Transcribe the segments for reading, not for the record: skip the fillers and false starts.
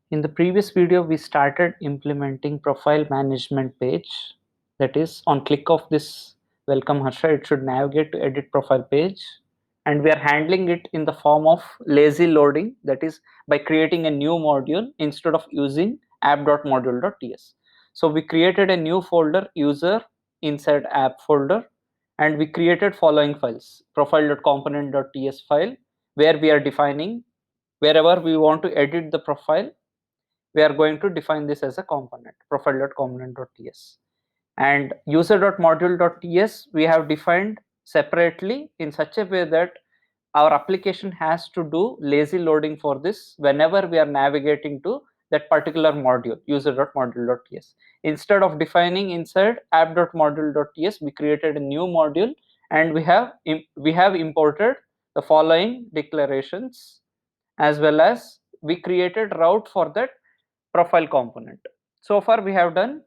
In the previous video, we started implementing profile management page. That is, on click of this welcome Harsha, it should navigate to edit profile page. And we are handling it in the form of lazy loading. That is, by creating a new module instead of using app.module.ts. So we created a new folder, user, inside app folder, and we created following files: profile.component.ts file, where we are defining wherever we want to edit the profile, we are going to define this as a component, profile.component.ts. And user.module.ts we have defined separately in such a way that our application has to do lazy loading for this whenever we are navigating to that particular module, user.module.ts. Instead of defining inside app.module.ts, we created a new module, and we have imported the following declarations, as well as we created route for that profile component. So far we have done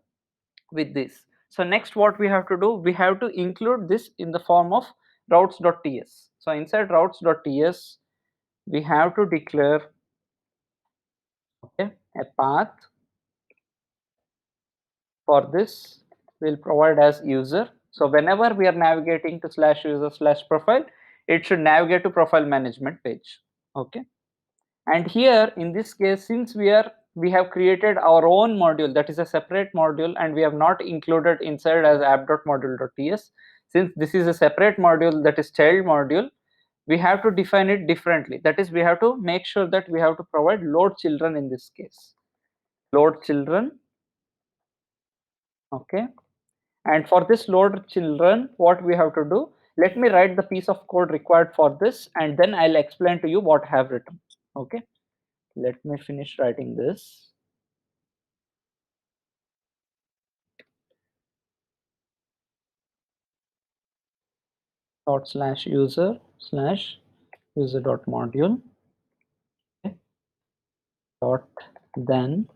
with this. So next what we have to do, we have to include this in the form of routes.ts. So inside routes.ts we have to declare, okay, a path for this. We'll provide as user. So whenever we are navigating to slash user slash profile, it should navigate to profile management page. Okay. And here in this case, since we have created our own module, that is a separate module, and we have not included inside as app.module.ts, since this is a separate module, that is child module, we have to define it differently. That is, we have to make sure that we have to provide load children in this case, load children. Okay. And for this load children, what we have to do, let me write the piece of code required for this, and then I'll explain to you what I have written. Okay, let me finish writing this. Dot slash user dot module, okay, dot then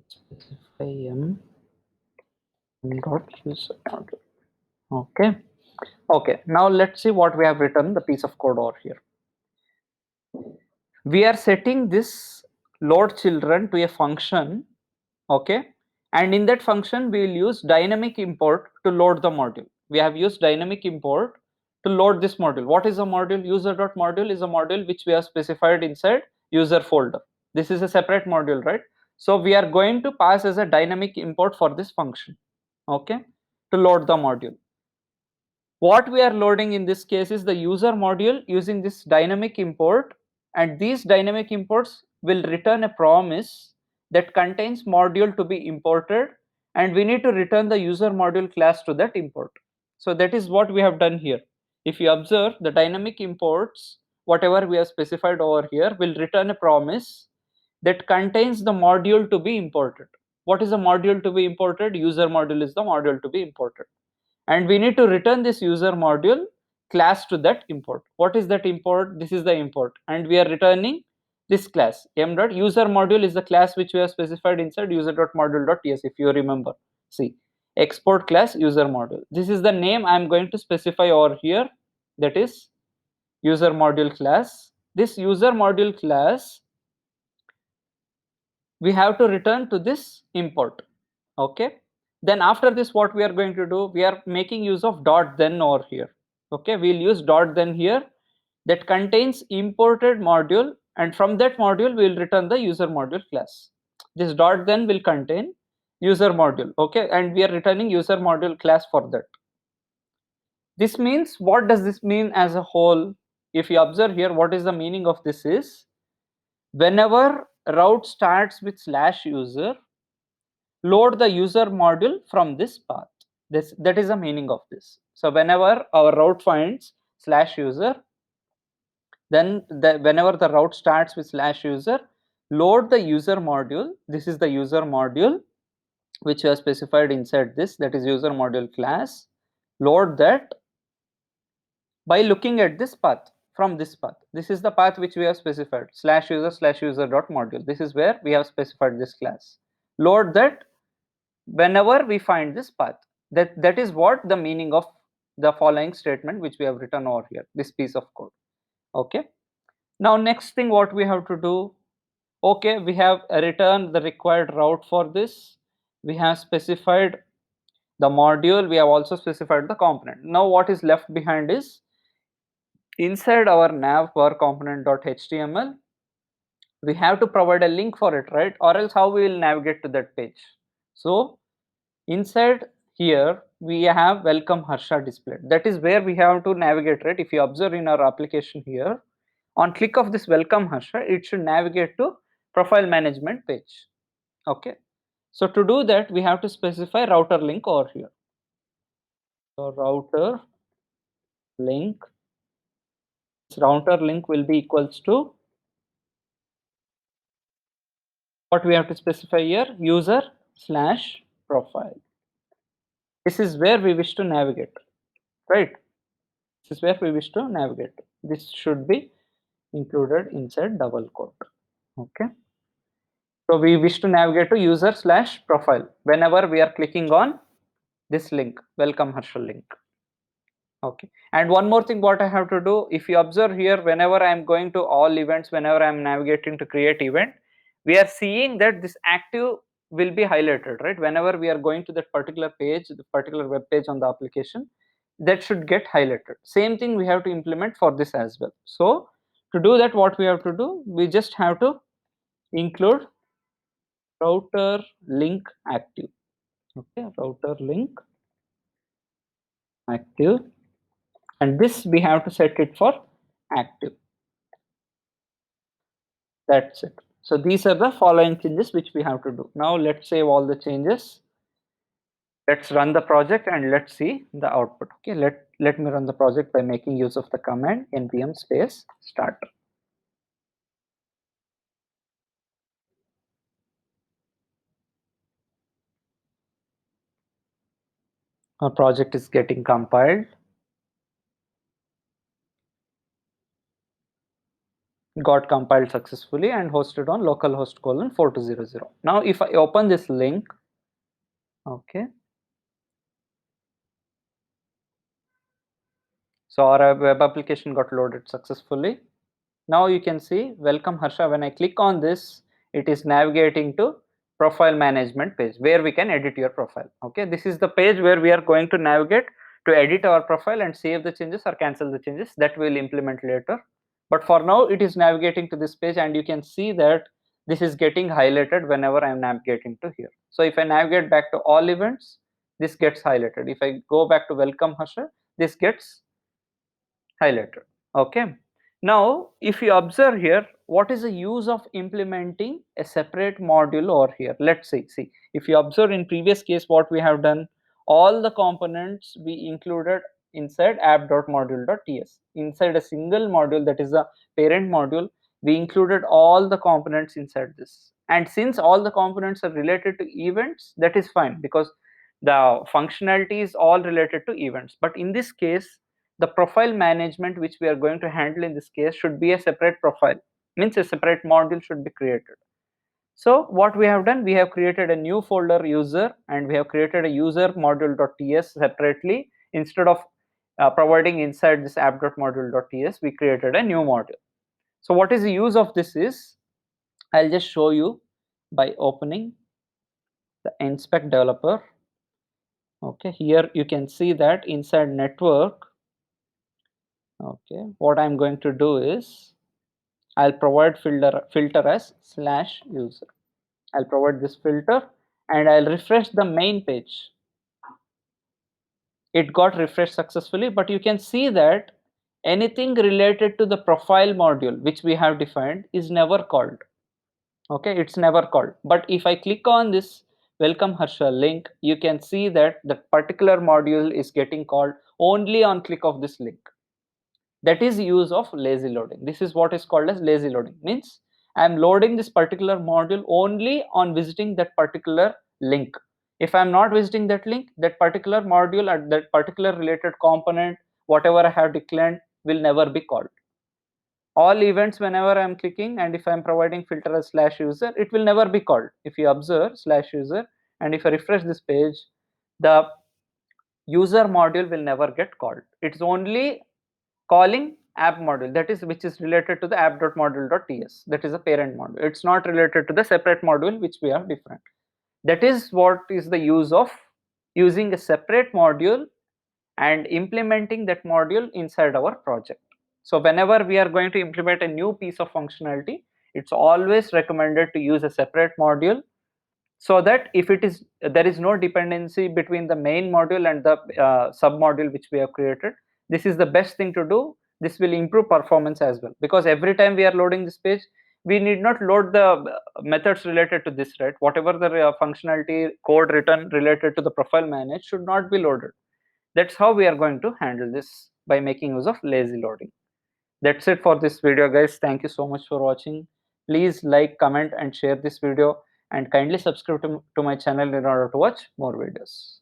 specify m dot user module. Okay, now let's see what we have written, the piece of code over here. We are setting this load children to a function, okay, and in that function we will use dynamic import to load the module. We have used dynamic import to load this module. What is a module? User.module is a module which we have specified inside user folder. This is a separate module, right? So we are going to pass as a dynamic import for this function, okay, to load the module. What we are loading in this case is the user module using this dynamic import, and these dynamic imports will return a promise that contains module to be imported, and we need to return the user module class to that import. So that is what we have done here. If you observe, the dynamic imports, whatever we have specified over here, will return a promise that contains the module to be imported. What is the module to be imported? User module is the module to be imported, and we need to return this user module class to that import. What is that import? This is the import, and we are returning this class. M.user module is the class which we have specified inside user.module.ts. If you remember, see, export class user module, this is the name I am going to specify over here, that is user module class. This user module class we have to return to this import. Okay, then after this what we are going to do, we are making use of dot then over here. Okay, we'll use dot then here that contains imported module, and from that module we will return the user module class. This dot then will contain user module, okay, and we are returning user module class for that. This means, what does this mean as a whole? If you observe here, what is the meaning of this is, whenever route starts with slash user, load the user module from this path. That is the meaning of this. So whenever our route finds slash user, then whenever the route starts with slash user, load the user module. This is the user module which you have specified inside this, that is user module class. Load that by looking at this path, from this path. This is the path which we have specified, slash user dot module. This is where we have specified this class. Load that whenever we find this path. That is what the meaning of the following statement which we have written over here, this piece of code. Okay, Now next thing what we have to do, okay, we have returned the required route for this, we have specified the module, we have also specified the component. Now what is left behind is inside our nav per component.html we have to provide a link for it, right? Or else how we will navigate to that page. So inside here we have welcome Harsha displayed. That is where we have to navigate, right? If you observe in our application here, on click of this welcome Harsha, it should navigate to profile management page. Okay, so to do that we have to specify router link over here. So router link, this router link will be equals to what we have to specify here, user slash profile. This is where we wish to navigate, right? This is where we wish to navigate. This should be included inside double quote. Okay, so we wish to navigate to user slash profile whenever we are clicking on this link, welcome Harshal link. Okay, and one more thing what I have to do, if you observe here, whenever I am going to all events, whenever I am navigating to create event, we are seeing that this active will be highlighted, right? Whenever we are going to that particular page, the particular web page on the application, that should get highlighted. Same thing we have to implement for this as well. So to do that, what we have to do, we just have to include router link active. Okay, router link active, and this we have to set it for active. That's it. So these are the following changes which we have to do. Now let's save all the changes. Let's run the project and let's see the output. Okay, let me run the project by making use of the command npm space start. Our project is getting compiled. Got compiled successfully and hosted on localhost colon 4200. Now if I open this link, okay, so our web application got loaded successfully. Now you can see welcome Harsha. When I click on this, it is navigating to profile management page where we can edit your profile. Okay, this is the page where we are going to navigate to edit our profile and save the changes or cancel the changes that we'll implement later. But for now it is navigating to this page, and you can see that this is getting highlighted whenever I am navigating to here. So if I navigate back to all events, this gets highlighted. If I go back to welcome Harsha, this gets highlighted. Okay, now if you observe here, what is the use of implementing a separate module over here? Let's see if you observe in previous case what we have done, all the components we included inside app.module.ts. Inside a single module, that is the parent module, we included all the components inside this. And since all the components are related to events, that is fine because the functionality is all related to events. But in this case, the profile management which we are going to handle in this case should be a separate profile, means a separate module should be created. So what we have done, we have created a new folder user, and we have created a user module.ts separately. Instead of providing inside this app.module.ts, we created a new module. So what is the use of this is, I'll just show you by opening the inspect developer. Okay, here you can see that inside network, okay, what I'm going to do is I'll provide filter as slash user. I'll provide this filter and I'll refresh the main page. It got refreshed successfully, but you can see that anything related to the profile module which we have defined is never called. Okay, it's never called. But if I click on this welcome Harsha link, you can see that the particular module is getting called only on click of this link. That is use of lazy loading. This is what is called as lazy loading. Means I am loading this particular module only on visiting that particular link. If I am not visiting that link, that particular module or that particular related component, whatever I have declared, will never be called. All events whenever I am clicking, and if I am providing filter as slash user, it will never be called. If you observe slash user, and if I refresh this page, the user module will never get called. It's only calling app module, that is which is related to the app.module.ts, that is a parent module. It's not related to the separate module which we have different. That is what is the use of using a separate module and implementing that module inside our project. So whenever we are going to implement a new piece of functionality, it's always recommended to use a separate module, so that if it is there is no dependency between the main module and the sub module which we have created, this is the best thing to do. This will improve performance as well, because every time we are loading this page, we need not load the methods related to this, right? Whatever the functionality code written related to the profile manage should not be loaded. That's how we are going to handle this, by making use of lazy loading. That's it for this video, guys. Thank you so much for watching. Please like, comment and share this video, and kindly subscribe to my channel in order to watch more videos.